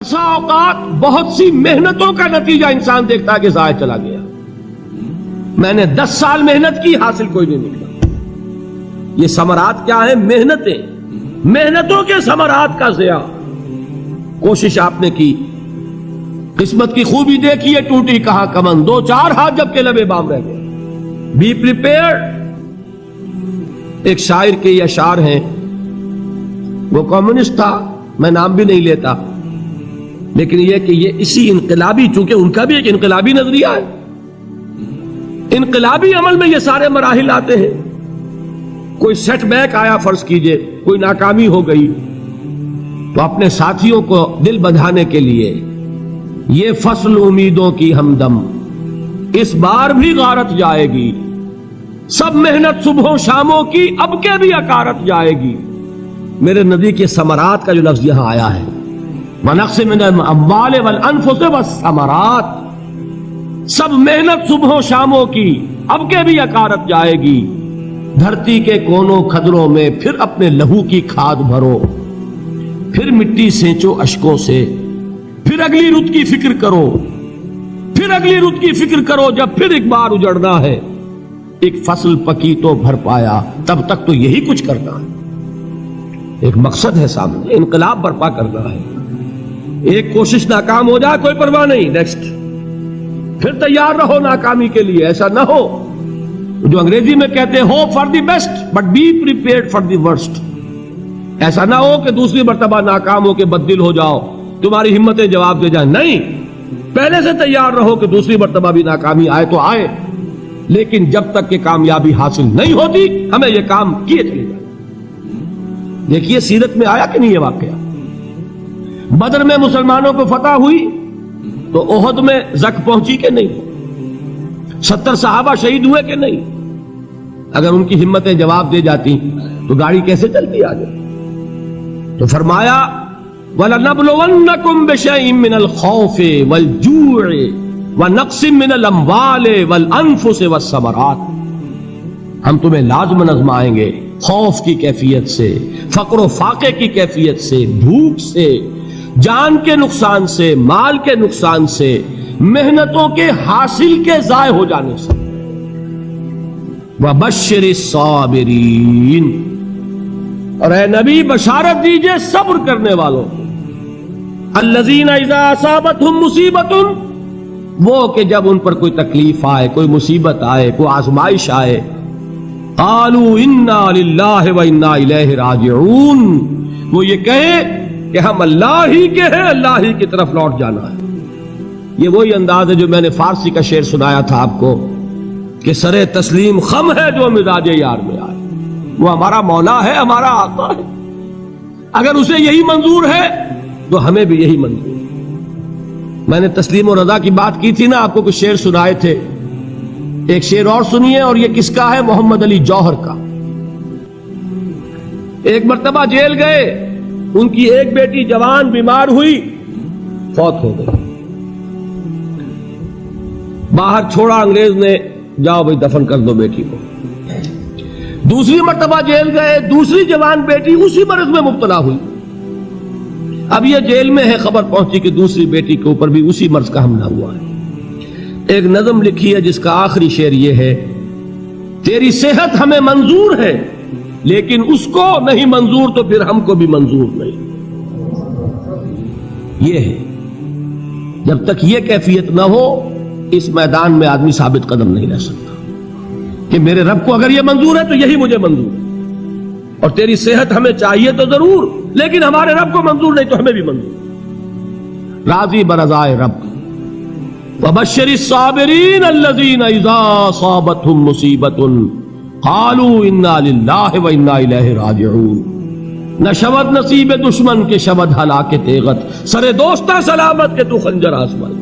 بسا اوقات بہت سی محنتوں کا نتیجہ انسان دیکھتا ہے کہ ضائع چلا گیا. میں نے 10 سال محنت کی، حاصل کوئی نہیں نکلا. یہ ثمرات کیا ہیں؟ محنتوں کے ثمرات کا ضیاع. کوشش آپ نے کی، قسمت کی خوبی دیکھی ہے، ٹوٹی کہاں کمن، 2-4 ہاتھ جب کے لبے بام رہ گئے. Be prepared. ایک شاعر کے یہ اشعار ہیں، وہ کمیونسٹ تھا، میں نام بھی نہیں لیتا، لیکن یہ کہ یہ اسی انقلابی، چونکہ ان کا بھی ایک انقلابی نظریہ ہے، انقلابی عمل میں یہ سارے مراحل آتے ہیں. کوئی سیٹ بیک آیا، فرض کیجئے کوئی ناکامی ہو گئی، تو اپنے ساتھیوں کو دل بندھانے کے لیے یہ فصل امیدوں کی ہمدم اس بار بھی غارت جائے گی، سب محنت صبحوں شاموں کی اب کے بھی اکارت جائے گی. میرے نبی کے ثمرات کا جو لفظ یہاں آیا ہے، وَنَقْصٍ مِّنَ الْأَمْوَالِ وَالْأَنفُسِ وَالثَّمَرَاتِ، سب محنت صبحوں شاموں کی اب کے بھی اکارت جائے گی. دھرتی کے کونوں کھدروں میں پھر اپنے لہو کی کھاد بھرو، پھر مٹی سینچو اشکوں سے، پھر اگلی رت کی فکر کرو، پھر اگلی رت کی فکر کرو، جب پھر ایک بار اجڑنا ہے. ایک فصل پکی تو بھر پایا، تب تک تو یہی کچھ کرنا ہے. ایک مقصد ہے سامنے، انقلاب برپا کرنا ہے. ایک کوشش ناکام ہو جائے کوئی پرواہ نہیں، نیکسٹ. پھر تیار رہو ناکامی کے لیے. ایسا نہ ہو جو انگریزی میں کہتے ہیں hope for the best but be prepared for the worst. ایسا نہ ہو کہ دوسری مرتبہ ناکام ہو کے بددل ہو جاؤ، تمہاری ہمتیں جواب دے جائیں. نہیں، پہلے سے تیار رہو کہ دوسری مرتبہ بھی ناکامی آئے تو آئے، لیکن جب تک کہ کامیابی حاصل نہیں ہوتی ہمیں یہ کام کیے چلے جائیں. دیکھیے سیرت میں آیا کہ نہیں یہ واقعہ. بدر میں مسلمانوں کو فتح ہوئی تو احد میں زک پہنچی کہ نہیں؟ 70 صحابہ شہید ہوئے کہ نہیں؟ اگر ان کی ہمتیں جواب دے جاتی تو گاڑی کیسے چلتی آگے؟ تو فرمایا وَلَنَبْلُوَنَّكُمْ بِشَيْءٍ مِّنَ الْخَوْفِ وَالْجُوعِ وَنَقْصٍ مِّنَ الْأَمْوَالِ وَالْأَنفُسِ وَالثَّمَرَاتِ. ہم تمہیں لازم آزمائیں گے، خوف کی کیفیت سے، فقر و فاقے کی کیفیت سے، بھوک سے، جان کے نقصان سے، مال کے نقصان سے، محنتوں کے حاصل کے ضائع ہو جانے سے. وَبَشِّرِ الصَّابِرِينَ، اور اے نبی بشارت دیجئے صبر کرنے والوں کو. الَّذِينَ إِذَا أَصَابَتْهُمْ مُصِيبَةٌ، وہ کہ جب ان پر کوئی تکلیف آئے، کوئی مصیبت آئے، کوئی آزمائش آئے، قالوا انا للہ وانا الیہ راجعون، وہ یہ کہیں کہ ہم اللہ ہی کے ہیں، اللہ ہی کی طرف لوٹ جانا ہے. یہ وہی انداز ہے جو میں نے فارسی کا شعر سنایا تھا آپ کو کہ سرے تسلیم خم ہے جو مزاج یار میں آئے. وہ ہمارا مولا ہے، ہمارا آقا ہے. اگر اسے یہی منظور ہے تو ہمیں بھی یہی منظور ہے. میں نے تسلیم و رضا کی بات کی تھی نا، آپ کو کچھ شعر سنائے تھے. ایک شعر اور سنیے، اور یہ کس کا ہے؟ محمد علی جوہر کا. ایک مرتبہ جیل گئے، ان کی ایک بیٹی جوان بیمار ہوئی، فوت ہو گئی. باہر چھوڑا انگریز نے، جاؤ بھائی دفن کر دو بیٹی کو. دوسری مرتبہ جیل گئے، دوسری جوان بیٹی اسی مرض میں مبتلا ہوئی. اب یہ جیل میں ہے، خبر پہنچی کہ دوسری بیٹی کے اوپر بھی اسی مرض کا حملہ ہوا ہے. ایک نظم لکھی ہے جس کا آخری شعر یہ ہے، تیری صحت ہمیں منظور ہے لیکن اس کو نہیں منظور تو پھر ہم کو بھی منظور نہیں. یہ ہے، جب تک یہ کیفیت نہ ہو اس میدان میں آدمی ثابت قدم نہیں رہ سکتا کہ میرے رب کو اگر یہ منظور ہے تو یہی مجھے منظور ہے، اور تیری صحت ہمیں چاہیے تو ضرور، لیکن ہمارے رب کو منظور نہیں تو ہمیں بھی منظور. راضی برضائے رب. وَبَشِّرِ الصَّابِرِينَ الَّذِينَ إِذَا أَصَابَتْهُمْ مُصِيبَةٌ قَالُوا إِنَّا لِلَّهِ وَإِنَّا إِلَيْهِ رَاجِعُونَ. نہ شود نصیب دشمن کے شود ہلاک تیغت، سرے دوستاں سلامت کے تو خنجر آزمائے.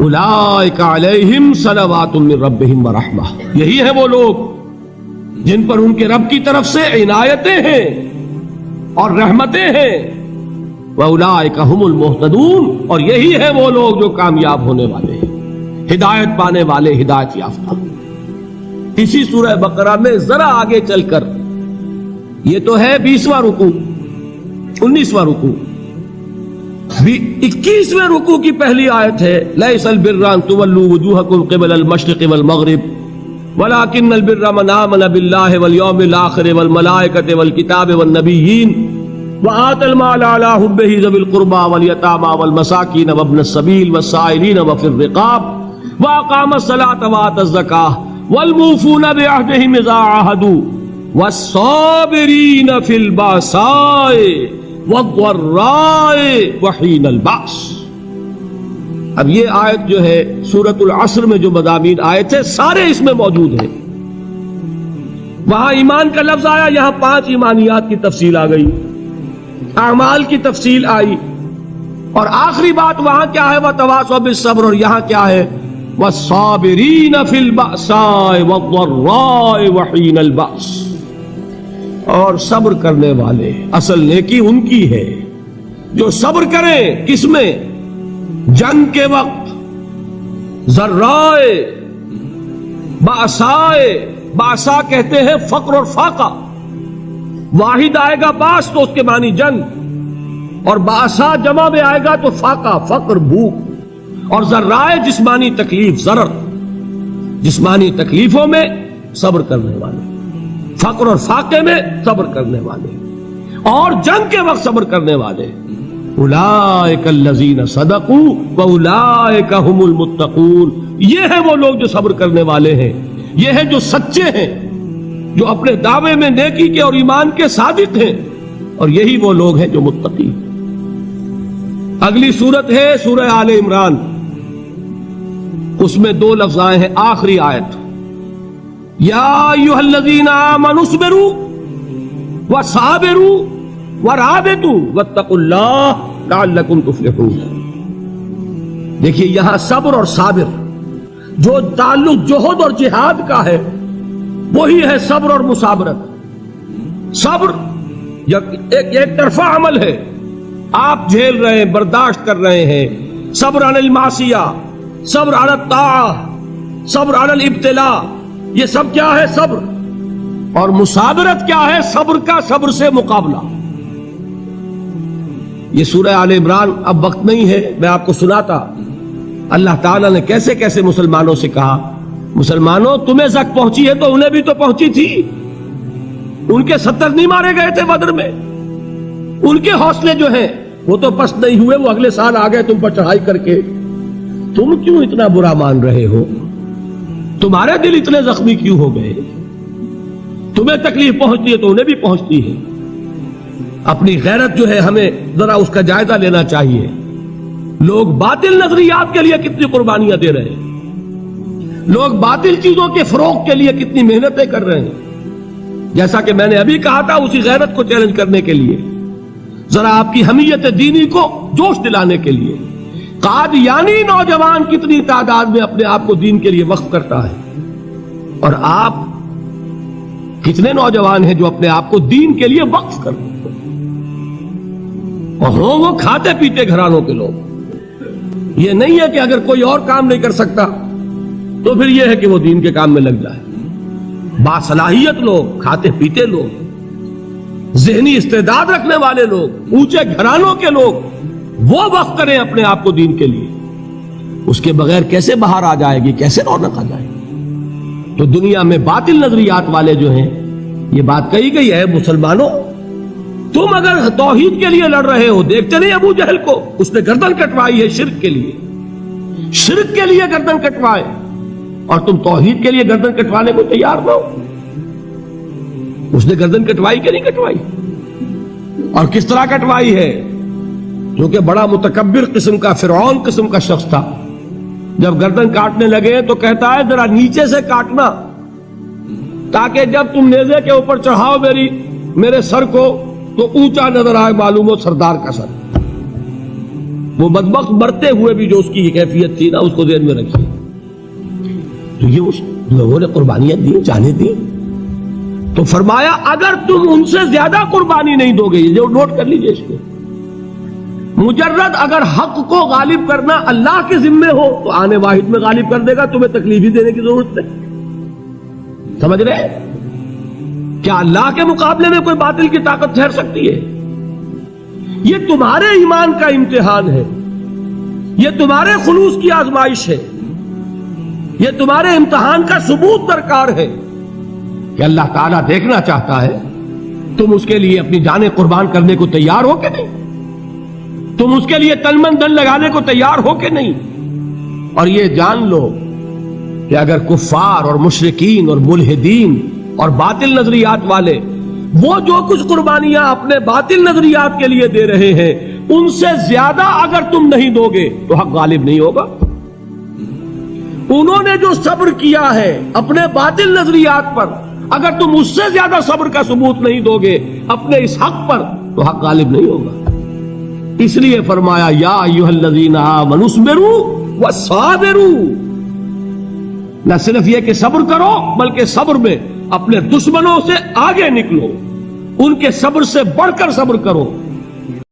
اولئک علیہم صلوات من ربہم ورحمہ، یہی ہے وہ لوگ جن پر ان کے رب کی طرف سے عنایتیں ہیں اور رحمتیں ہیں. وَأُولَئِكَ هُمُ الْمُهْتَدُونَ، اور یہی ہے وہ لوگ جو کامیاب ہونے والے ہیں، ہدایت پانے والے، ہدایت یافتہ. اسی سورہ بقرہ میں ذرا آگے چل کر، یہ تو ہے 20واں رکوع، 19واں رکوع، 21ویں رکوع کی پہلی آیت ہے لیس البر ان تولوا وجوہکم قبل المشرق والمغرب ولکن البر من آمن باللہ والیوم الآخر والملائکۃ والکتاب والنبیین وآتى المال على حبه ذوي القربى واليتامى والمساكين وابن السبيل والسائلين وفي الرقاب وأقام الصلاة وآتى الزكاة والموفون بعهدهم إذا عاهدوا والصابرين في البأساء والضراء وحين البأس۔ اب یہ آیت جو ہے سورۃ العصر میں جو مضامین آئے تھے سارے اس میں موجود ہیں۔ وہاں ایمان کا لفظ آیا، یہاں 5 ایمانیات کی تفصیل آ گئی، اعمال کی تفصیل آئی، اور آخری بات وہاں کیا ہے وَتَوَاصَوْا بِالصَّبْرِ، اور یہاں کیا ہے وَالصَّابِرِينَ فِي الْبَأْسَاءِ وَالضَّرَّاءِ وَحِينَ الْبَأْسِ، اور صبر کرنے والے، اصل نیکی ان کی ہے جو صبر کریں، کس میں؟ جنگ کے وقت، ذرائے، بأسائے، بأسا کہتے ہیں فقر اور فاقہ، واحد آئے گا باس تو اس کے معنی جنگ، اور بأسا جمع میں آئے گا تو فاقہ، فقر، بھوک، اور ذرائے جسمانی تکلیف، ضرر، جسمانی تکلیفوں میں صبر کرنے والے، فقر اور فاقے میں صبر کرنے والے، اور جنگ کے وقت صبر کرنے والے، اولئک الذین صدقوا واولئک هم المتقون، یہ ہیں وہ لوگ جو صبر کرنے والے ہیں، یہ ہیں جو سچے ہیں، جو اپنے دعوے میں نیکی کے اور ایمان کے صادق ہیں، اور یہی وہ لوگ ہیں جو متقی۔ اگلی سورت ہے سورہ آل عمران، اس میں 2 لفظ آئے ہیں، آخری آیت یا ایھا الذین آمنوا اصبروا وصابروا ورابطوا واتقوا اللہ لعلکم تفلحون۔ دیکھیے یہاں صبر اور صابر، جو تعلق جہد اور جہاد کا ہے وہی ہے صبر اور مصابرت۔ صبر ایک طرفہ عمل ہے، آپ جھیل رہے ہیں، برداشت کر رہے ہیں، صبر علی المعصیہ، صبر علی الطاعہ، صبر علی الابتلاء، یہ سب کیا ہے؟ صبر۔ اور مصابرت کیا ہے؟ صبر کا صبر سے مقابلہ۔ یہ سورہ آل عمران، اب وقت نہیں ہے، میں آپ کو سناتا اللہ تعالیٰ نے کیسے کیسے مسلمانوں سے کہا، مسلمانوں تمہیں زک پہنچی ہے تو انہیں بھی تو پہنچی تھی، ان کے 70 نہیں مارے گئے تھے بدر میں، ان کے حوصلے جو ہیں وہ تو پست نہیں ہوئے، وہ اگلے سال آ گئے تم پر چڑھائی کر کے، تم کیوں اتنا برا مان رہے ہو؟ تمہارے دل اتنے زخمی کیوں ہو گئے؟ تمہیں تکلیف پہنچتی ہے تو انہیں بھی پہنچتی ہے۔ اپنی غیرت جو ہے ہمیں ذرا اس کا جائزہ لینا چاہیے۔ لوگ باطل نظریات کے لیے کتنی قربانیاں دے رہے ہیں، لوگ باطل چیزوں کے فروغ کے لیے کتنی محنتیں کر رہے ہیں، جیسا کہ میں نے ابھی کہا تھا اسی غیرت کو چیلنج کرنے کے لیے، ذرا آپ کی حمیت دینی کو جوش دلانے کے لیے۔ قادیانی نوجوان کتنی تعداد میں اپنے آپ کو دین کے لیے وقف کرتا ہے، اور آپ کتنے نوجوان ہیں جو اپنے آپ کو دین کے لیے وقف کرتے ہیں، اور ہوں وہ کھاتے پیتے گھرانوں کے لوگ۔ یہ نہیں ہے کہ اگر کوئی اور کام نہیں کر سکتا تو پھر یہ ہے کہ وہ دین کے کام میں لگ جائے۔ باصلاحیت لوگ، کھاتے پیتے لوگ، ذہنی استعداد رکھنے والے لوگ، اونچے گھرانوں کے لوگ، وہ وقف کریں اپنے آپ کو دین کے لیے۔ اس کے بغیر کیسے باہر آ جائے گی، کیسے رونق آ جائے گی؟ تو دنیا میں باطل نظریات والے جو ہیں، یہ بات کہی گئی ہے، مسلمانوں تم اگر توحید کے لیے لڑ رہے ہو، دیکھتے نہیں ابو جہل کو، اس نے گردن کٹوائی ہے شرک کے لیے، شرک کے لیے گردن کٹوائے، اور تم توحید کے لیے گردن کٹوانے کو تیار نہ ہو۔ اس نے گردن کٹوائی کہ نہیں کٹوائی؟ اور کس طرح کٹوائی ہے؟ کیونکہ بڑا متکبر قسم کا، فرعون قسم کا شخص تھا، جب گردن کاٹنے لگے تو کہتا ہے ذرا نیچے سے کاٹنا، تاکہ جب تم نیزے کے اوپر چڑھاؤ میرے سر کو تو اونچا نظر آئے، معلوم ہو سردار کا سر۔ وہ بدبخت مرتے ہوئے بھی جو اس کی کیفیت تھی نا، اس کو ذہن میں رکھیے۔ تو یہ اس لوگوں نے قربانیاں دی، جانیں دی، تو فرمایا اگر تم ان سے زیادہ قربانی نہیں دو گے، یہ نوٹ کر لیجئے اس کو، مجرد اگر حق کو غالب کرنا اللہ کے ذمے ہو تو آنے واحد میں غالب کر دے گا، تمہیں تکلیف ہی دینے کی ضرورت نہیں۔ سمجھ رہے؟ کیا اللہ کے مقابلے میں کوئی باطل کی طاقت ٹھہر سکتی ہے؟ یہ تمہارے ایمان کا امتحان ہے، یہ تمہارے خلوص کی آزمائش ہے، یہ تمہارے امتحان کا ثبوت درکار ہے کہ اللہ تعالیٰ دیکھنا چاہتا ہے تم اس کے لیے اپنی جانیں قربان کرنے کو تیار ہو کہ نہیں، تم اس کے لیے تن من دن لگانے کو تیار ہو کہ نہیں۔ اور یہ جان لو کہ اگر کفار اور مشرکین اور ملحدین اور باطل نظریات والے وہ جو کچھ قربانیاں اپنے باطل نظریات کے لیے دے رہے ہیں ان سے زیادہ اگر تم نہیں دو گے تو حق غالب نہیں ہوگا۔ انہوں نے جو صبر کیا ہے اپنے باطل نظریات پر، اگر تم اس سے زیادہ صبر کا ثبوت نہیں دو گے اپنے اس حق پر تو حق غالب نہیں ہوگا۔ اس لیے فرمایا یا ایھا الذین آمنوا اصبروا وصابروا، نہ صرف یہ کہ صبر کرو بلکہ صبر میں اپنے دشمنوں سے آگے نکلو، ان کے صبر سے بڑھ کر صبر کرو۔